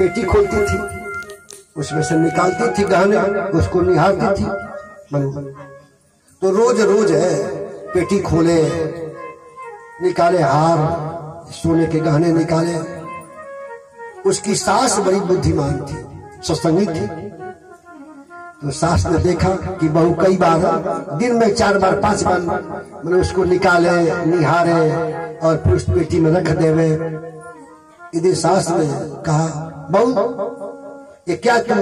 पेटी खोलती थी, उसमें से निकालती थी गहने, उसको निहारती थी। तो रोज रोज है पेटी खोले, निकाले हार, सोने के गहने निकाले। उसकी सास बड़ी बुद्धिमान थी, सत्संगी थी। तो सास ने देखा कि बहू कई बार दिन में 4 बार 5 बार मैंने उसको निकाले, निहारे और फिर उस पेटी में रख देवे। इधर सास ने कहा, बहू ये क्या तुम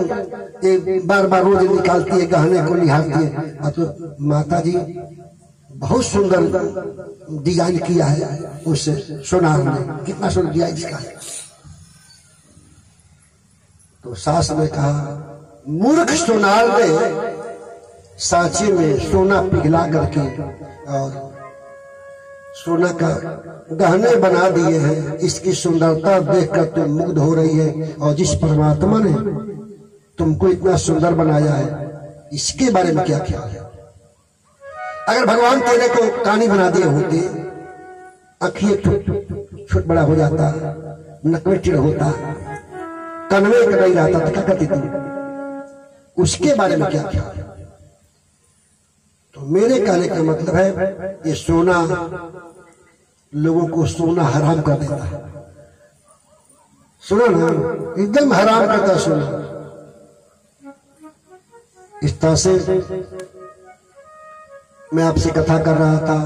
एक बार बार रोज निकालती है, गहने को निहारती है? तो माता जी बहुत सुंदर डिजाइन किया है उस सोनार ने, कितना सुंदर डिजाइन इसका है। तो सास ने कहा, मूर्ख सोनार ने सांचे में सोना पिघला करके और सोना का गहने बना दिए हैं। इसकी सुंदरता देखकर तुम मुग्ध हो रही है, और जिस परमात्मा ने तुमको इतना सुंदर बनाया है इसके बारे में क्या ख्याल है? अगर भगवान तेरे को कानी बना दिए होते, आँखें छोट बड़ा हो जाता, नकवे टिढ़ होता, कनवे का नहीं रहता तो क्या करती तुम? उसके बारे में क्या ख्याल है? तो मेरे कहने का मतलब है ये सोना लोगों को सोना हराम कर देता है। सुना ना, एकदम हराम करता सोना। इस तरह से मैं आपसे कथा कर रहा था,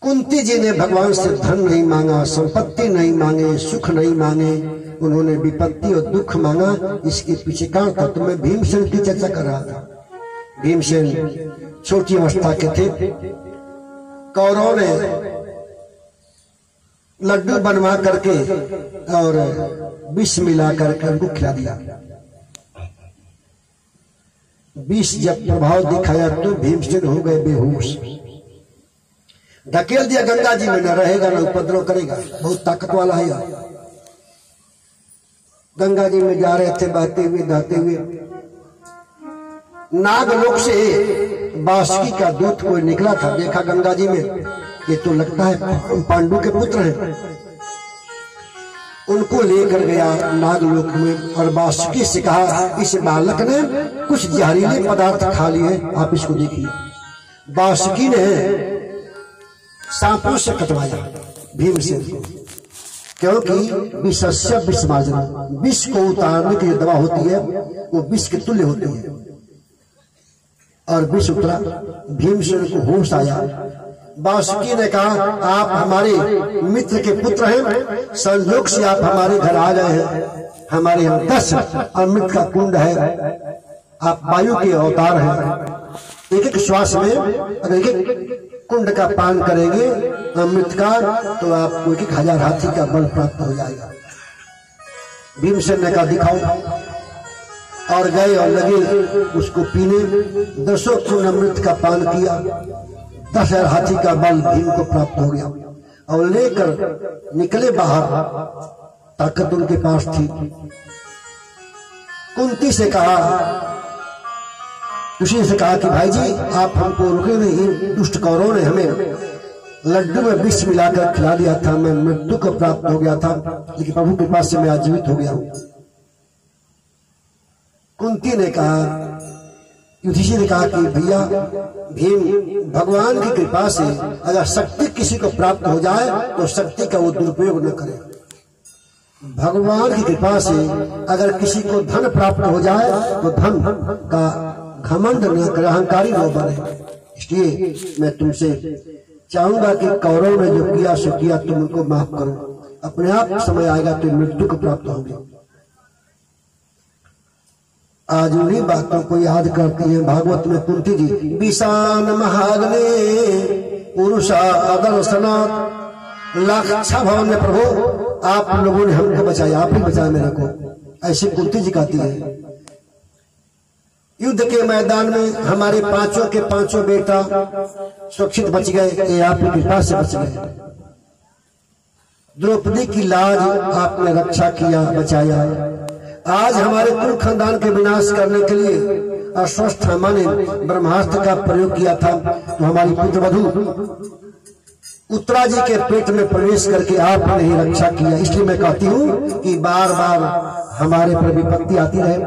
कुंती जी ने भगवान से धन नहीं मांगा, संपत्ति नहीं मांगे, सुख नहीं मांगे, उन्होंने विपत्ति और दुख मांगा। इसके पीछे कारण था। तो मैं भीमसेन की चर्चा कर रहा था। भीमसेन छोटी अवस्था के थे, कौरवों ने लड्डू बनवा करके और विष मिला करके उनको खिला दिया। विष जब प्रभाव दिखाया तो भीमसेन हो गए बेहोश, धकेल दिया गंगा जी में, न रहेगा न उपद्रव करेगा, बहुत ताकत वाला है यार। गंगा जी में जा रहे थे, बहते हुए नहाते हुए, नागलोक से बासुकी का दूत कोई निकला था। देखा गंगा जी में, ये तो लगता है पांडु के पुत्र हैं। उनको लेकर गया नागलोक में और बासुकी से कहा, इस बालक ने कुछ जहरीले पदार्थ खा लिए, आप इसको देखिए। बासुकी ने सांपों से कटवाया भीमसेन को, क्योंकि विषस्य विषमार्जन, विष को उतारने की जो दवा होती है वो विष के तुल्य होती है। और विष उतरा, भीमसेन को होश आया। बासुकी ने कहा, आप हमारे मित्र के पुत्र हैं, संयोग से आप हमारे घर आ गए हैं। हमारे यहाँ 10 अमृत का कुंड है, आप वायु के अवतार हैं। एक एक श्वास में अगर एक एक कुंड का पान करेंगे अमृत का, तो आपको 1000 हाथी का बल प्राप्त हो जाएगा। भीमसेन ने कहा, दिखाओ। और गए और लगे उसको पीने। 10 कुंड अमृत का पान किया, 10,000 हाथी का बल भीम को प्राप्त हो गया। और लेकर निकले बाहर, ताकत उनके पास थी। कुंती से कहा, उसी से कहा कि भाई जी आप हमको रुके नहीं, दुष्ट कौरवों ने हमें लड्डू में विष मिलाकर खिला दिया था, मैं मृत्यु को प्राप्त हो गया था, लेकिन प्रभु के पास से मैं आजीवित हो गया हूं। कुंती ने कहा, युधिष्ठिर ने कहा कि भैया भीम, भगवान की कृपा से अगर शक्ति किसी को प्राप्त हो जाए तो शक्ति का वो दुरुपयोग न करे। भगवान की कृपा से अगर किसी को धन प्राप्त हो जाए तो धन का घमंड न करे, अहंकारी न बने। इसलिए मैं तुमसे चाहूंगा कि कौरव ने जो किया सो किया, तुम उनको माफ करो। अपने आप समय आएगा तो मृत्यु को प्राप्त होगी। आज उन्हीं बातों को याद करती है भागवत में कुंती जी। विषान महाग्ने पुरुषा आदर्शनाथ लाक्षा भवन में, प्रभु आप लोगों ने हमको बचाया, आप ही बचाया मेरे को, ऐसी कुंती जी कहती है। युद्ध के मैदान में हमारे 5 के 5 बेटा सुरक्षित बच गए, ये आपकी कृपा से बच गए। द्रौपदी की लाज आपने रक्षा किया, बचाया। आज हमारे कुल खानदान के विनाश करने के लिए अश्वत्थामा ने ब्रह्मास्त्र का प्रयोग किया था, तो हमारी पुत्रवधू उत्तरा जी के पेट में प्रवेश करके आपने ही रक्षा किया। इसलिए मैं कहती हूँ कि बार बार हमारे पर विपत्ति आती रहे,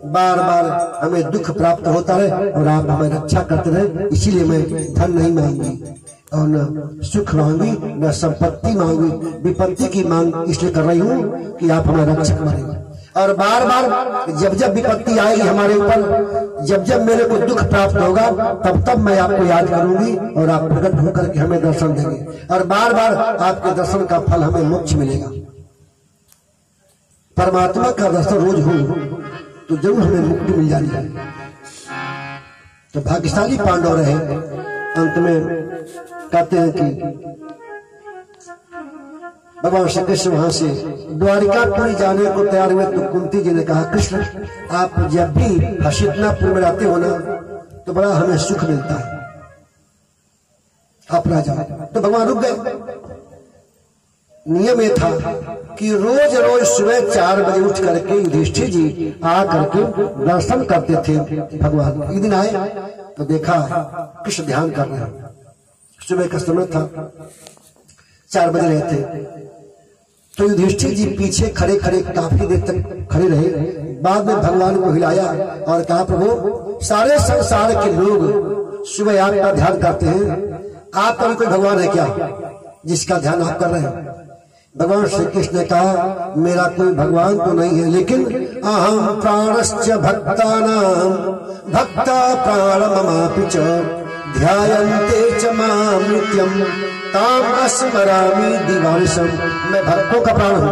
बार बार हमें दुख प्राप्त होता रहे और आप हमें रक्षा करते रहे। इसीलिए मैं धन नहीं मांगी और न सुख मांगी, न संपत्ति मांगी, विपत्ति की मांग इसलिए कर रही हूँ कि आप हमारे रक्षक बनेंगे। और बार बार जब जब विपत्ति आएगी हमारे ऊपर, जब जब मेरे को दुख प्राप्त होगा, तब तब मैं आपको याद करूंगी और आप प्रकट होकर के हमें दर्शन देंगे और बार बार आपके दर्शन का फल हमें मोक्ष मिलेगा। परमात्मा का दर्शन रोज हो तो जरूर हमें मुक्ति मिल जानी है। तो भाग्यशाली पांडव रहे। अंत में कहते हैं कि भगवान श्री कृष्ण वहां से द्वारिकापुरी जाने को तैयार हुए तो कुंती जी ने कहा, कृष्ण आप जब भी हसितनापुर में रहते हो ना तो बड़ा हमें सुख मिलता है, आप राजा। तो भगवान रुक गए। नियम ये था कि रोज रोज सुबह 4 बजे उठ करके युधिष्ठिर जी आ करके दर्शन करते थे भगवान। एक दिन आए तो देखा कृष्ण ध्यान कर रहे हैं। सुबह का समय था, 4 बज रहे थे। तो युधिष्ठिर जी पीछे खड़े खड़े काफी देर तक खड़े रहे। बाद में भगवान को हिलाया और कहा, प्रभु सारे संसार के लोग सुबह आपका ध्यान करते हैं, आपका भी कोई भगवान है क्या जिसका ध्यान आप कर रहे हैं? भगवान श्री कृष्ण ने कहा, मेरा कोई भगवान तो नहीं है, लेकिन अहम प्राणश्च भक्तानां भक्ता प्राणममापि च ध्यायन्ते च मां नित्यं तां स्मरामि दिवानिशं। मैं भक्तों का प्राण हूँ,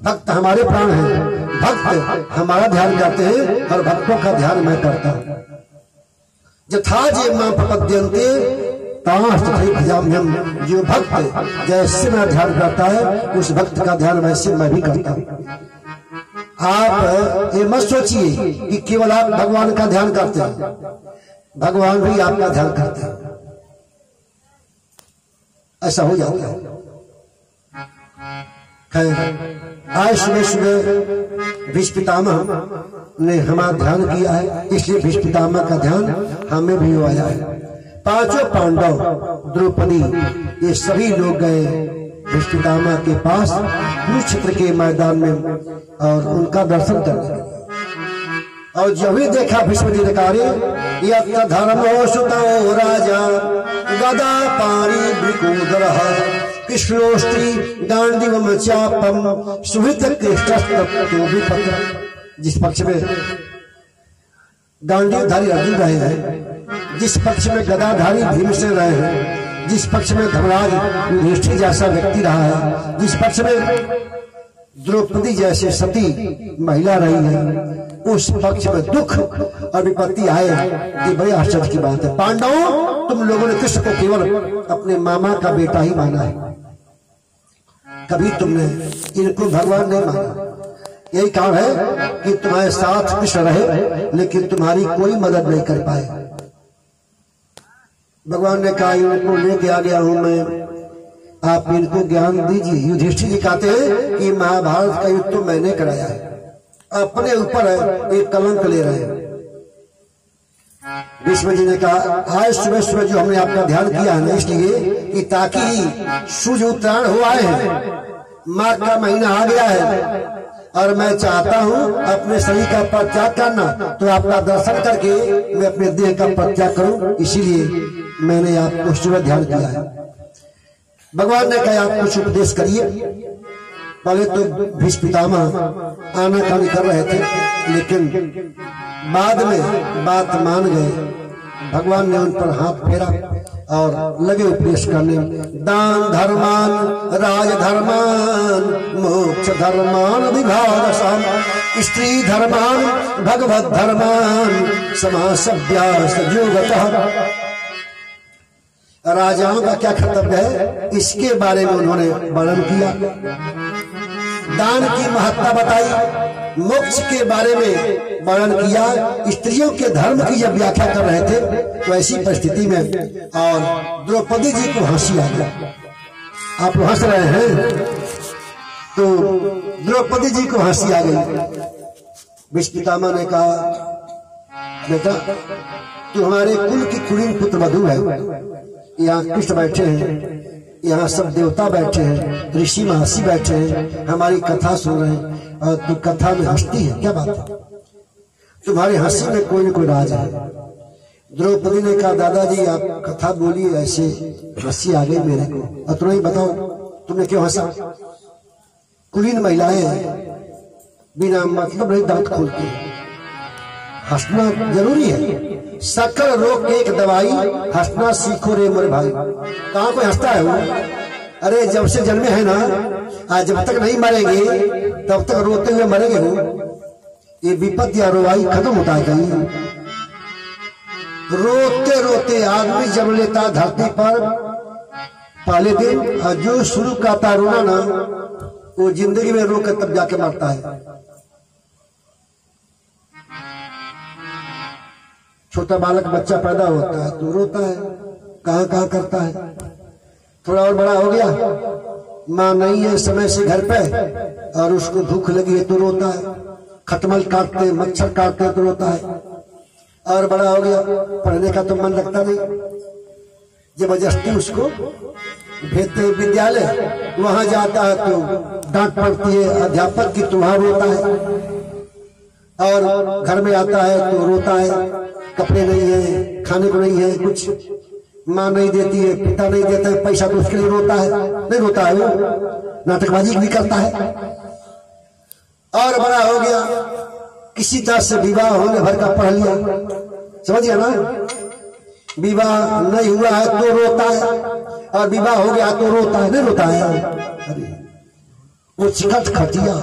भक्त हमारे प्राण हैं, भक्त हमारा ध्यान करते हैं और भक्तों का ध्यान मैं करता हूँ। यथा जे मां प्रपद्यन्ते तां तथैव भजाम्यहम्। जो भक्त जैसे मैं ध्यान करता है उस भक्त का ध्यान वैसे मैं भी करता हूँ। आप ये मत सोचिए कि केवल आप भगवान का ध्यान करते हैं, भगवान भी आपका ध्यान करते हैं। ऐसा हो जाता है। आज सुबह सुबह भीष्म पितामह ने हमारा ध्यान किया है, इसलिए भीष्म पितामह का ध्यान हमें भी आया है। 5 पांडव, द्रौपदी, ये सभी लोग गए भीष्म पितामह के पास कुरुक्षेत्र के मैदान में और उनका दर्शन करने। और जब ही देखा भीष्म जी ने कहा, यत्र धर्मो सुतो राजा गदा पाणी वृकोदरः कृष्णोष्ठी गांडीवम चापम सुहित कृष्णस्तप्तो विपत्र। जिस पक्ष में गांडीवधारी अर्जुन रहे हैं, जिस पक्ष में गदाधारी भीमसेन रहे हैं, जिस पक्ष में धर्मराज युधिष्ठिर जैसा व्यक्ति रहा है, जिस पक्ष में द्रौपदी जैसे सती महिला रही है, उस पक्ष में दुख और विपत्ति आए, ये बड़े आश्चर्य की बात है। पांडवों, तुम लोगों ने कृष्ण को केवल अपने मामा का बेटा ही माना है, कभी तुमने इनको भगवान नहीं माना। यही कारण है कि तुम्हारे साथ कृष्ण रहे लेकिन तुम्हारी कोई मदद नहीं कर पाए। भगवान ने कहा, इनको लेके आ गया हूं मैं, आप इनको ज्ञान दीजिए। युधिष्ठिर जी कहते हैं कि महाभारत का युद्ध तो मैंने कराया है, अपने ऊपर एक कलंक ले रहे हैं। भीष्म जी ने कहा, आज सुबह सुबह जो हमने आपका ध्यान किया है ना, इसलिए कि ताकि सूर्य उत्तरायण हो आए हैं, माघ का महीना आ गया है और मैं चाहता हूं अपने शरीर का परित्याग करना, तो आपका दर्शन करके मैं अपने देह का परित्याग करूं, इसीलिए मैंने आपको सुबह ध्यान किया है। भगवान ने कहा, आप कुछ उपदेश करिए। पहले तो भीष्म पितामह आनाकानी कर रहे थे, लेकिन बाद में बात मान गए। भगवान ने उन पर हाथ फेरा और लगे उपदेश करने। दान धर्मान राजधर्मान मोक्ष धर्मान विभागसाम स्त्री धर्मान भगवत धर्मान समासभ्यास योगतः। राजाओं का क्या कर्तव्य है, इसके बारे में उन्होंने वर्णन किया। दान की महत्ता बताई, मोक्ष के बारे में वर्णन किया, स्त्रियों के धर्म की जब व्याख्या कर रहे थे तो ऐसी परिस्थिति में और द्रौपदी जी को हंसी आ गया। आप हंस रहे हैं, तो द्रौपदी जी को हंसी आ गई। भीष्म पितामह ने कहा, बेटा तू हमारे कुल की कुलीन पुत्र वधू है, यहाँ कृष्ण बैठे हैं, यहाँ सब देवता बैठे हैं, ऋषि महर्षि बैठे हैं, हमारी कथा सुन रहे हैं और तू कथा में हंसती है, क्या बात है? तुम्हारी हंसी में कोई न कोई राज है। द्रौपदी ने कहा दादाजी आप कथा बोली, ऐसे हंसी आ गई मेरे को, और तुम्हें बताओ तुमने क्यों हंसा? कुलीन महिलाएं बिना मतलब नहीं दांत खोलती, हंसना जरूरी है। सकल रोग की एक दवाई, हंसना सीखो रे मोरे भाई। कहाँ कोई हंसता है वो? अरे जब से जन्मे है ना, आज जब तक नहीं मरेंगे तब तक रोते हुए मरेंगे वो। ये विपत्ति या रोवाई खत्म होता है कहीं? रोते रोते आदमी जब लेता धरती पर पहले दिन, और जो शुरू करता रोना ना, वो जिंदगी में रो कर तब जाके मरता है। छोटा बालक बच्चा पैदा होता है तो रोता है, कहाँ कहाँ करता है। थोड़ा और बड़ा हो गया, माँ नहीं है समय से घर पे और उसको भूख लगी है तो रोता है, खटमल काटते मच्छर काटते तो रोता है। और बड़ा हो गया, पढ़ने का तो मन लगता नहीं, जबरदस्ती उसको भेजते विद्यालय, वहां जाता है तो डांट पड़ती है अध्यापक की, तो वहां रोता है। और घर में आता है तो रोता है, कपड़े नहीं है, खाने को नहीं है, कुछ माँ नहीं देती है, पिता नहीं देता है पैसा, तो उसके लिए रोता है। नहीं रोता है वो, नाटकबाजी भी करता है। और बड़ा हो गया, किसी तरह से विवाह होने भर का पढ़ लिया, समझ गया ना? विवाह नहीं हुआ है तो रोता है, और विवाह हो गया तो रोता है। नहीं रोता है? अरे वो चिकट खटिया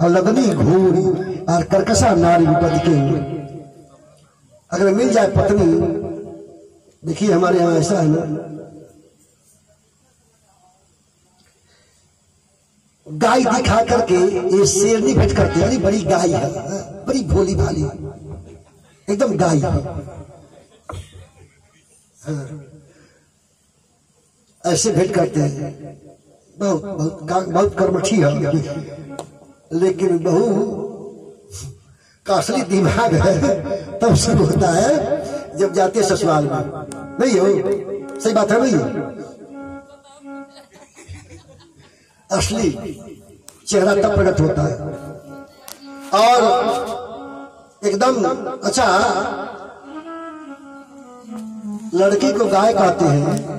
और लगनी घोड़ी और कर्कशा नारी विपद के अगर मिल जाए पत्नी। देखिए हमारे यहाँ ऐसा है ना, गाय दिखा करके ये शेरनी भेंट करते हैं, अरे बड़ी गाय है, बड़ी भोली भाली, एकदम गाय है। ऐसे भेंट करते हैं, बहुत बहुत बहुत कर्मठी है, लेकिन बहु का असली दिमाग है तब शुरू होता है जब जाते ससुराल में। नहीं हो, सही बात है नहीं? असली चेहरा तब प्रकट होता है। और एकदम अच्छा, लड़की को गाय कहते हैं